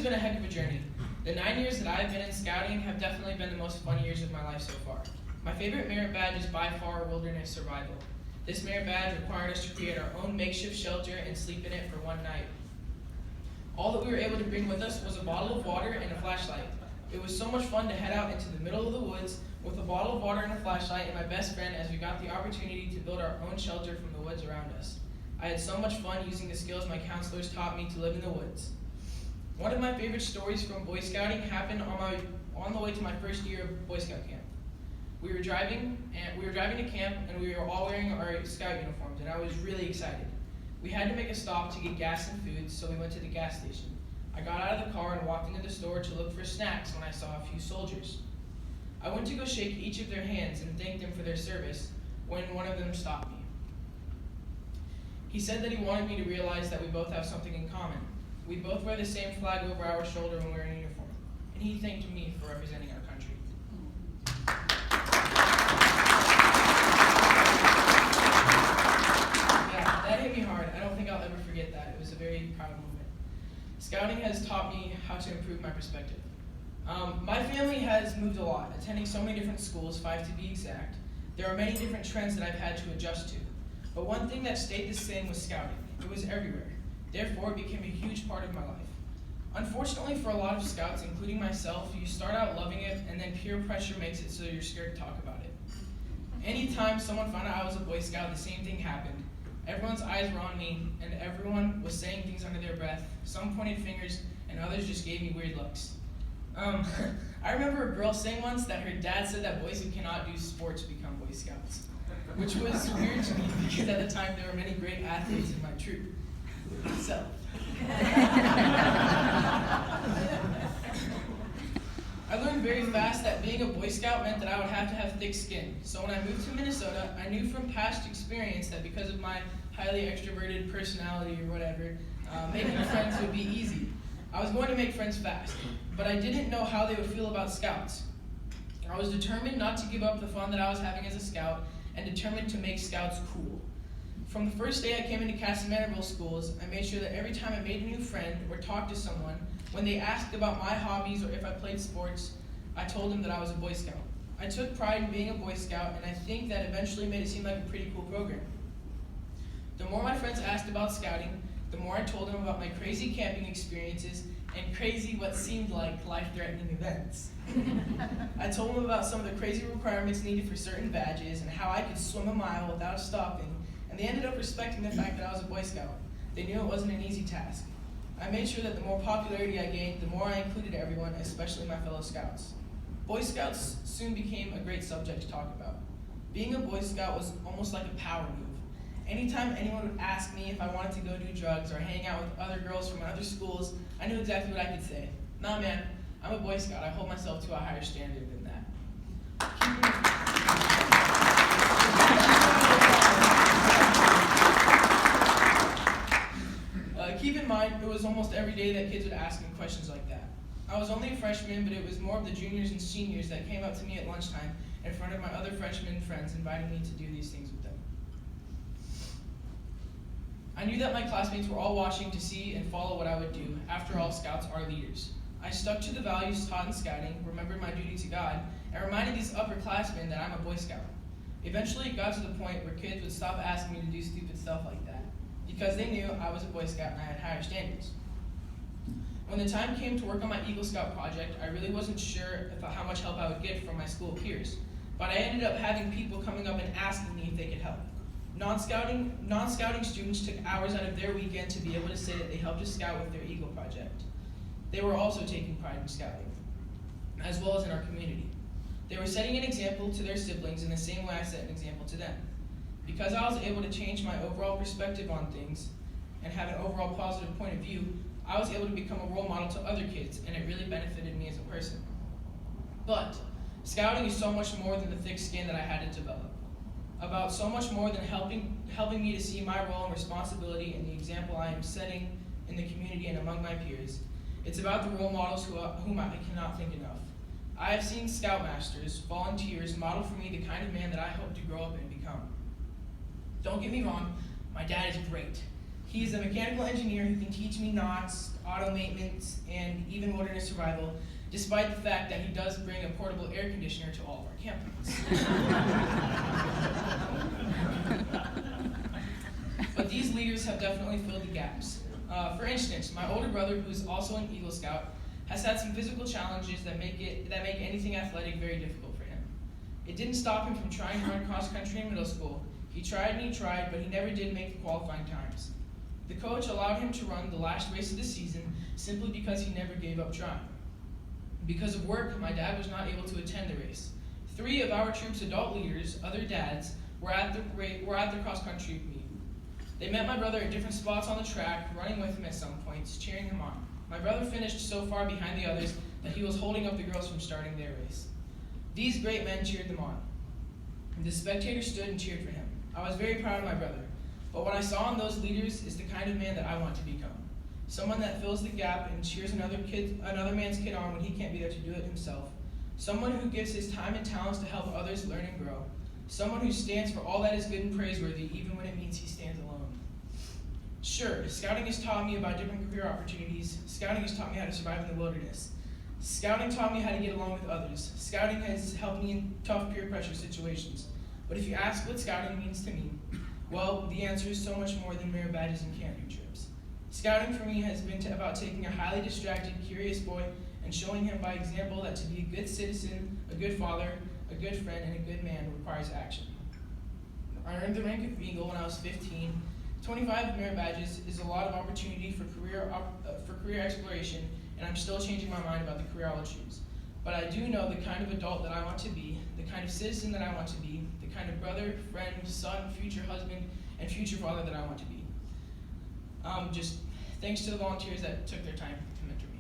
been a heck of a journey. The 9 years that I've been in scouting have definitely been the most fun years of my life so far. My favorite merit badge is by far wilderness survival. This merit badge required us to create our own makeshift shelter and sleep in it for one night. All that we were able to bring with us was a bottle of water and a flashlight. It was so much fun to head out into the middle of the woods with a bottle of water and a flashlight and my best friend as we got the opportunity to build our own shelter from the woods around us. I had so much fun using the skills my counselors taught me to live in the woods. One of my favorite stories from Boy Scouting happened on the way to my first year of Boy Scout camp. We were driving to camp and we were all wearing our scout uniforms and I was really excited. We had to make a stop to get gas and food, so we went to the gas station. I got out of the car and walked into the store to look for snacks when I saw a few soldiers. I went to go shake each of their hands and thank them for their service when one of them stopped me. He said that he wanted me to realize that we both have something in common. We both wear the same flag over our shoulder when we're in uniform, and he thanked me for representing our country. Yeah, that hit me hard. I don't think I'll ever forget that. It was a very proud moment. Scouting has taught me how to improve my perspective. My family has moved a lot, attending so many different schools, 5 to be exact. There are many different trends that I've had to adjust to. But one thing that stayed the same was scouting. It was everywhere. Therefore, it became a huge part of my life. Unfortunately for a lot of scouts, including myself, you start out loving it and then peer pressure makes it so you're scared to talk about it. Anytime someone found out I was a Boy Scout, the same thing happened. Everyone's eyes were on me and everyone was saying things under their breath. Some pointed fingers and others just gave me weird looks. I remember a girl saying once that her dad said that boys who cannot do sports become Boy Scouts, which was weird to me because at the time there were many great athletes in my troop. So, I learned very fast that being a Boy Scout meant that I would have to have thick skin. So when I moved to Minnesota, I knew from past experience that because of my highly extroverted personality or whatever, making friends would be easy. I was going to make friends fast, but I didn't know how they would feel about scouts. I was determined not to give up the fun that I was having as a scout and determined to make scouts cool. From the first day I came into Cassamaraville schools, I made sure that every time I made a new friend or talked to someone, when they asked about my hobbies or if I played sports, I told them that I was a Boy Scout. I took pride in being a Boy Scout, and I think that eventually made it seem like a pretty cool program. The more my friends asked about scouting, the more I told them about my crazy camping experiences and crazy what seemed like life-threatening events. I told them about some of the crazy requirements needed for certain badges and how I could swim a mile without stopping, and they ended up respecting the fact that I was a Boy Scout. They knew it wasn't an easy task. I made sure that the more popularity I gained, the more I included everyone, especially my fellow Scouts. Boy Scouts soon became a great subject to talk about. Being a Boy Scout was almost like a power move. Anytime anyone would ask me if I wanted to go do drugs or hang out with other girls from other schools, I knew exactly what I could say. Nah man, I'm a Boy Scout. I hold myself to a higher standard than that. Keep in mind, it was almost every day that kids would ask me questions like that. I was only a freshman, but it was more of the juniors and seniors that came up to me at lunchtime in front of my other freshman friends, inviting me to do these things with them. I knew that my classmates were all watching to see and follow what I would do. After all, Scouts are leaders. I stuck to the values taught in scouting, remembered my duty to God, and reminded these upperclassmen that I'm a Boy Scout. Eventually, it got to the point where kids would stop asking me to do stupid stuff like that, because they knew I was a Boy Scout and I had higher standards. When the time came to work on my Eagle Scout project, I really wasn't sure how much help I would get from my school peers, but I ended up having people coming up and asking me if they could help. Non-scouting students took hours out of their weekend to be able to say that they helped a scout with their Eagle project. They were also taking pride in scouting, as well as in our community. They were setting an example to their siblings in the same way I set an example to them. Because I was able to change my overall perspective on things and have an overall positive point of view, I was able to become a role model to other kids, and it really benefited me as a person. But scouting is so much more than the thick skin that I had to develop. About so much more than helping me to see my role and responsibility in the example I am setting in the community and among my peers. It's about the role models whom I cannot thank enough. I have seen Scoutmasters, volunteers, model for me the kind of man that I hope to grow up and become. Don't get me wrong, my dad is great. He is a mechanical engineer who can teach me knots, auto maintenance, and even wilderness survival, despite the fact that he does bring a portable air conditioner to all of our campgrounds. But these leaders have definitely filled the gaps. For instance, my older brother, who is also an Eagle Scout, has had some physical challenges that make anything athletic very difficult for him. It didn't stop him from trying to run cross country in middle school. He tried and he tried, but he never did make the qualifying times. The coach allowed him to run the last race of the season simply because he never gave up trying. Because of work, my dad was not able to attend the race. 3 of our troop's adult leaders, other dads, were at the cross country meet. They met my brother at different spots on the track, running with him at some points, cheering him on. My brother finished so far behind the others that he was holding up the girls from starting their race. These great men cheered them on. The spectators stood and cheered for him. I was very proud of my brother, but what I saw in those leaders is the kind of man that I want to become. Someone that fills the gap and cheers another man's kid on when he can't be there to do it himself. Someone who gives his time and talents to help others learn and grow. Someone who stands for all that is good and praiseworthy, even when it means he stands alone. Sure, scouting has taught me about different career opportunities. Scouting has taught me how to survive in the wilderness. Scouting taught me how to get along with others. Scouting has helped me in tough peer pressure situations. But if you ask what scouting means to me, well, the answer is so much more than mere badges and camping trips. Scouting for me has been about taking a highly distracted, curious boy and showing him by example that to be a good citizen, a good father, a good friend, and a good man requires action. I earned the rank of Eagle when I was 15. 25 merit badges is a lot of opportunity for career exploration, and I'm still changing my mind about the career I will choose. But I do know the kind of adult that I want to be, the kind of citizen that I want to be, the kind of brother, friend, son, future husband, and future father that I want to be. Just thanks to the volunteers that took their time to mentor me.